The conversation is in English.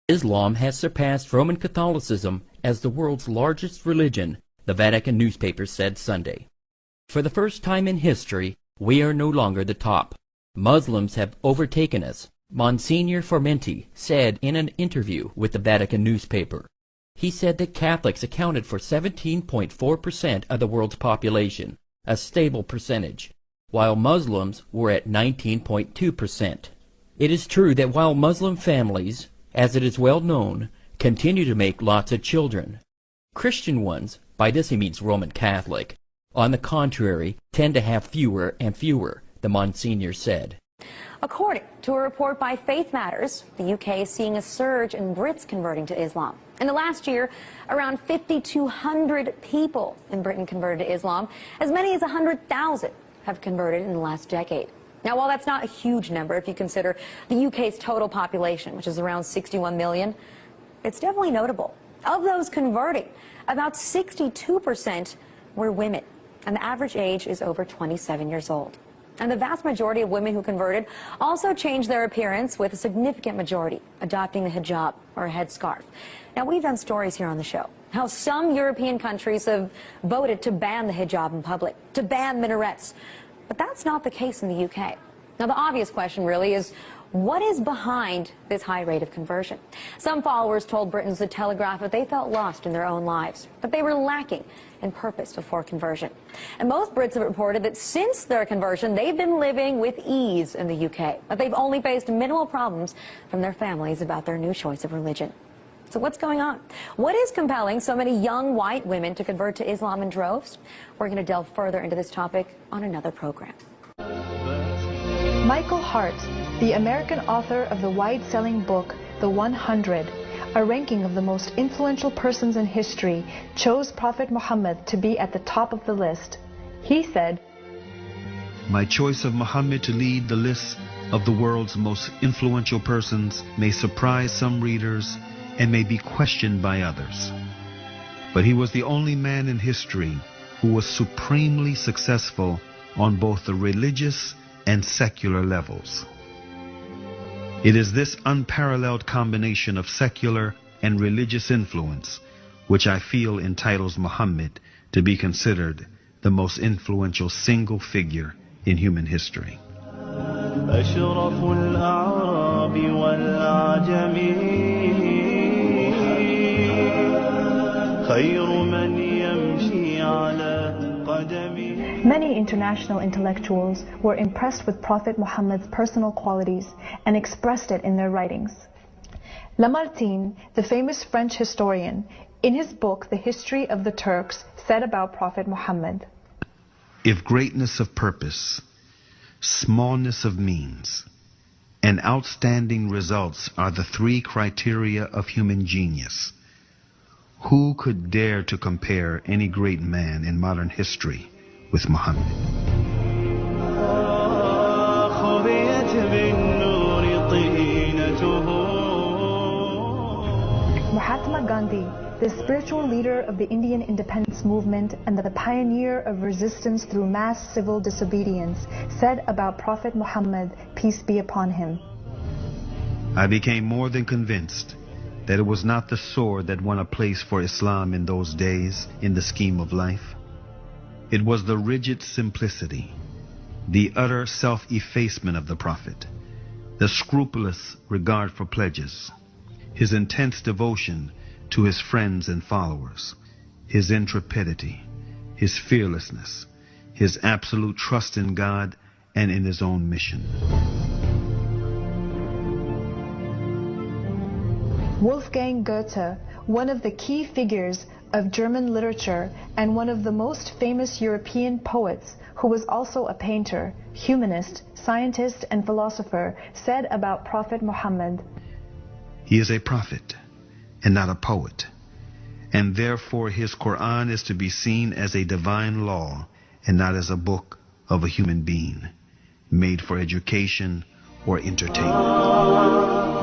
Islam has surpassed Roman Catholicism as the world's largest religion, the Vatican newspaper said Sunday. For the first time in history, we are no longer the top. Muslims have overtaken us, Monsignor Formenti said in an interview with the Vatican newspaper. He said that Catholics accounted for 17.4% of the world's population, a stable percentage, while Muslims were at 19.2%. It is true that while Muslim families, as it is well known, continue to make lots of children, Christian ones, by this he means Roman Catholic, on the contrary, tend to have fewer and fewer, the Monsignor said. According to a report by Faith Matters, the UK is seeing a surge in Brits converting to Islam. In the last year, around 5,200 people in Britain converted to Islam. As many as 100,000 have converted in the last decade. Now, while that's not a huge number if you consider the UK's total population, which is around 61 million, it's definitely notable. Of those converting, about 62% were women, and the average age is over 27 years old. And the vast majority of women who converted also changed their appearance, with a significant majority adopting the hijab, or a headscarf. Now, we've done stories here on the show how some European countries have voted to ban the hijab in public, to ban minarets. But that's not the case in the UK. Now, the obvious question really is, what is behind this high rate of conversion? Some followers told Britain's The Telegraph that they felt lost in their own lives, that they were lacking in purpose before conversion. And most Brits have reported that since their conversion, they've been living with ease in the UK, that they've only faced minimal problems from their families about their new choice of religion. So what's going on? What is compelling so many young white women to convert to Islam in droves? We're going to delve further into this topic on another program. Michael Hart, the American author of the wide-selling book, The 100, a ranking of the most influential persons in history, chose Prophet Muhammad to be at the top of the list. He said, "My choice of Muhammad to lead the list of the world's most influential persons may surprise some readers and may be questioned by others. But he was the only man in history who was supremely successful on both the religious and secular levels. It is this unparalleled combination of secular and religious influence which I feel entitles Muhammad to be considered the most influential single figure in human history." Many international intellectuals were impressed with Prophet Muhammad's personal qualities and expressed it in their writings. Lamartine, the famous French historian, in his book The History of the Turks, said about Prophet Muhammad, "If greatness of purpose, smallness of means, and outstanding results are the three criteria of human genius, who could dare to compare any great man in modern history with Muhammad?" Mahatma Gandhi, the spiritual leader of the Indian independence movement and the pioneer of resistance through mass civil disobedience, said about Prophet Muhammad, peace be upon him, "I became more than convinced that it was not the sword that won a place for Islam in those days in the scheme of life. It was the rigid simplicity, the utter self-effacement of the Prophet, the scrupulous regard for pledges, his intense devotion to his friends and followers, his intrepidity, his fearlessness, his absolute trust in God and in his own mission." Wolfgang Goethe, one of the key figures of German literature and one of the most famous European poets, who was also a painter, humanist, scientist, and philosopher, said about Prophet Muhammad, "He is a prophet and not a poet, and therefore his Quran is to be seen as a divine law and not as a book of a human being, made for education or entertainment."